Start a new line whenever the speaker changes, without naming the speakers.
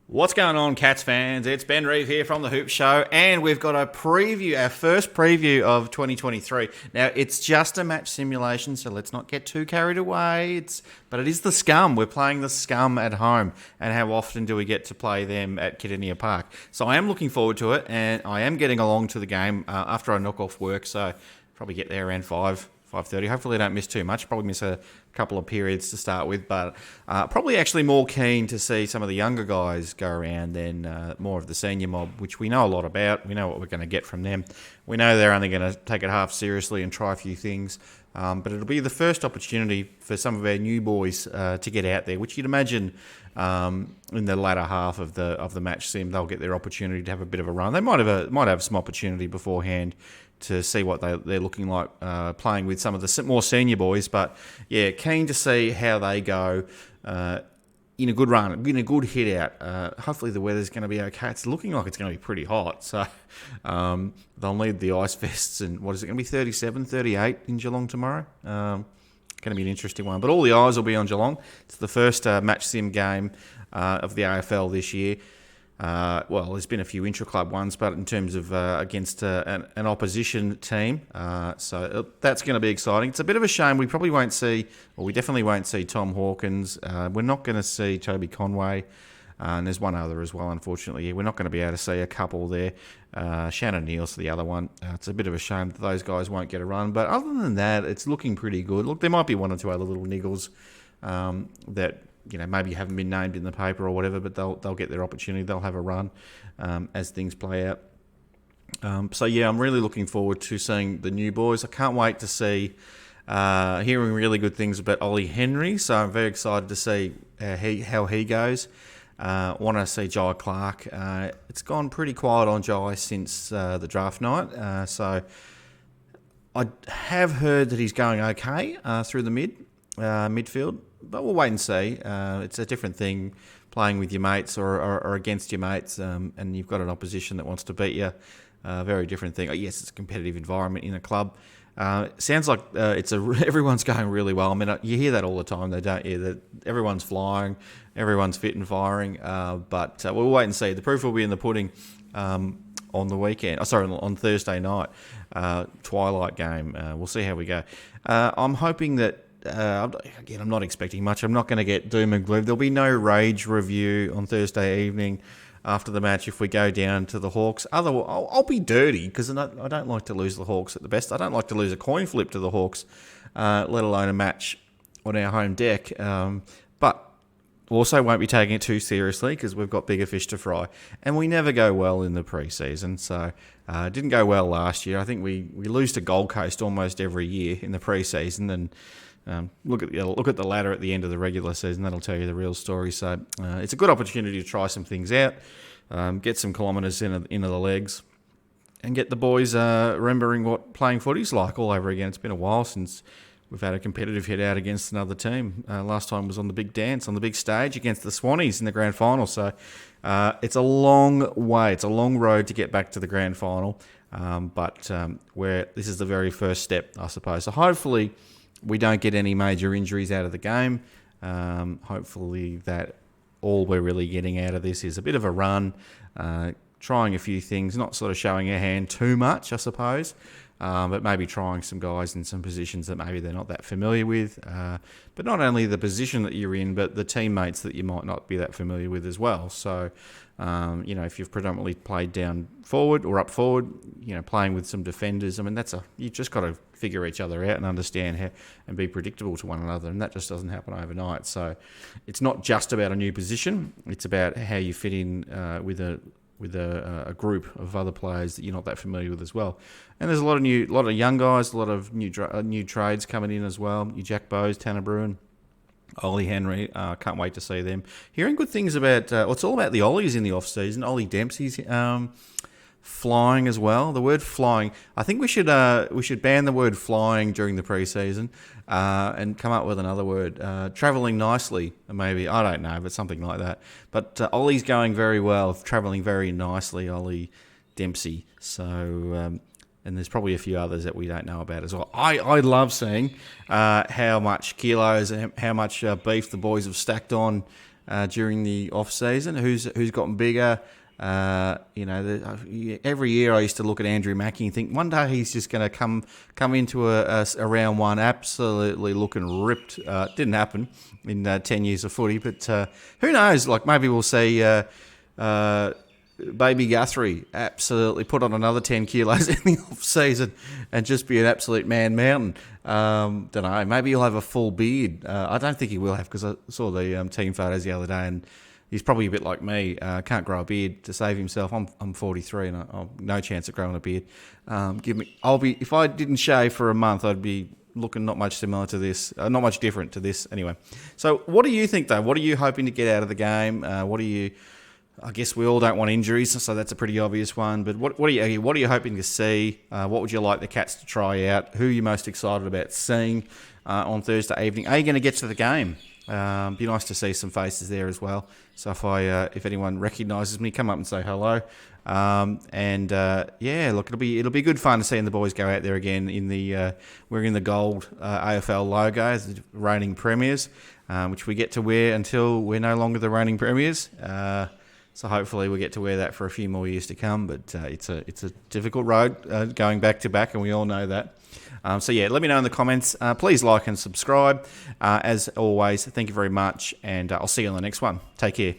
What's going on, Cats fans? It's Ben Reeve here from The Hoop Show, and we've got a preview, our first preview of 2023. Now, it's just a match simulation, so let's not get too carried away. But it is the Scum. We're playing the Scum at home, and how often do we get to play them at Kidinia Park? So I am looking forward to it, and I am getting along to the game after I knock off work, so probably get there around 5:30. Hopefully I don't miss too much. Probably miss a couple of periods to start with, but probably actually more keen to see some of the younger guys go around than more of the senior mob, which we know a lot about. We know what we're going to get from them. We know they're only going to take it half seriously and try a few things, but it'll be the first opportunity for some of our new boys to get out there, which you'd imagine in the latter half of the match sim, they'll get their opportunity to have a bit of a run. They might have some opportunity beforehand to see what they're looking like playing with some of the more senior boys. But, yeah, keen to see how they go in a good run, in a good hit out. Hopefully the weather's going to be okay. It's looking like it's going to be pretty hot. So they'll need the ice vests. And what is it going to be, 37, 38 in Geelong tomorrow? Going to be an interesting one. But all the eyes will be on Geelong. It's the first match sim game of the AFL this year. Well, there's been a few intra-club ones, but in terms of against an opposition team, so that's going to be exciting. It's a bit of a shame we probably won't see, or we definitely won't see Tom Hawkins. We're not going to see Toby Conway, and there's one other as well, unfortunately. We're not going to be able to see a couple there. Shannon Neal's the other one. It's a bit of a shame that those guys won't get a run, but other than that, it's looking pretty good. Look, there might be one or two other little niggles that maybe haven't been named in the paper or whatever, but they'll get their opportunity. They'll have a run as things play out. So yeah, I'm really looking forward to seeing the new boys. I can't wait to see, hearing really good things about Ollie Henry. So I'm very excited to see how he goes. Want to see Jai Clark. It's gone pretty quiet on Jai since the draft night. So I have heard that he's going okay through the midfield. But we'll wait and see. It's a different thing playing with your mates or against your mates, and you've got an opposition that wants to beat you. Very different thing. Yes, it's a competitive environment in a club. Sounds like everyone's going really well. I mean, you hear that all the time, though, don't you? That everyone's flying, everyone's fit and firing. But we'll wait and see. The proof will be in the pudding on the weekend. On Thursday night, twilight game. We'll see how we go. I'm hoping that. Again, I'm not expecting much. I'm not going to get doom and gloom. There'll be no rage review on Thursday evening after the match if we go down to the Hawks. Otherwise, I'll be dirty because I don't like to lose the Hawks at the best. I don't like to lose a coin flip to the Hawks, let alone a match on our home deck. But also won't be taking it too seriously because we've got bigger fish to fry. And we never go well in the preseason. So it didn't go well last year. I think we lose to Gold Coast almost every year in the preseason, and look at the ladder at the end of the regular season. That'll tell you the real story. So it's a good opportunity to try some things out, get some kilometres into the legs, and get the boys remembering what playing footy's like all over again. It's been a while since we've had a competitive hit out against another team. Last time was on the big dance, on the big stage against the Swannies in the grand final. So it's a long way. It's a long road to get back to the grand final. But this is the very first step, I suppose. So hopefully we don't get any major injuries out of the game. Hopefully that all we're really getting out of this is a bit of a run, trying a few things, not sort of showing our hand too much, I suppose, but maybe trying some guys in some positions that maybe they're not that familiar with. But not only the position that you're in, but the teammates that you might not be that familiar with as well. So, if you've predominantly played down forward or up forward, playing with some defenders, I mean, you've just got to figure each other out and understand how and be predictable to one another, and that just doesn't happen overnight. So it's not just about a new position; it's about how you fit in with a group of other players that you're not that familiar with as well. And there's a lot of young guys, a lot of new trades coming in as well. Your Jack Bowes, Tanner Bruin, Ollie Henry, can't wait to see them. Hearing good things about, it's all about the Ollies in the off-season. Ollie Dempsey's flying as well. The word flying, I think we should ban the word flying during the preseason and come up with another word. Travelling nicely, maybe. I don't know, but something like that. But Ollie's going very well, travelling very nicely, Ollie Dempsey. So, and there's probably a few others that we don't know about as well. I love seeing how much kilos and how much beef the boys have stacked on during the off season. Who's gotten bigger? Every year I used to look at Andrew Mackie and think one day he's just going to come into a round one absolutely looking ripped. Didn't happen in 10 years of footy, but who knows? Like maybe we'll see Baby Guthrie absolutely put on another 10 kilos in the off season and just be an absolute man mountain. Don't know. Maybe he'll have a full beard. I don't think he will have because I saw the team photos the other day and. He's probably a bit like me. Can't grow a beard to save himself. I'm 43 and I've no chance of growing a beard. If I didn't shave for a month, I'd be looking not much similar to this, not much different to this. Anyway, so what do you think though? What are you hoping to get out of the game? I guess we all don't want injuries, so that's a pretty obvious one. But what are you hoping to see? What would you like the Cats to try out? Who are you most excited about seeing on Thursday evening? Are you going to get to the game? Be nice to see some faces there as well. So if anyone recognises me, come up and say hello. Look, it'll be good fun to seeing the boys go out there again wearing the gold AFL logo, the reigning premiers, which we get to wear until we're no longer the reigning premiers. So hopefully we get to wear that for a few more years to come. But it's a difficult road going back to back, and we all know that. Let me know in the comments. Please like and subscribe. As always, thank you very much, and I'll see you on the next one. Take care.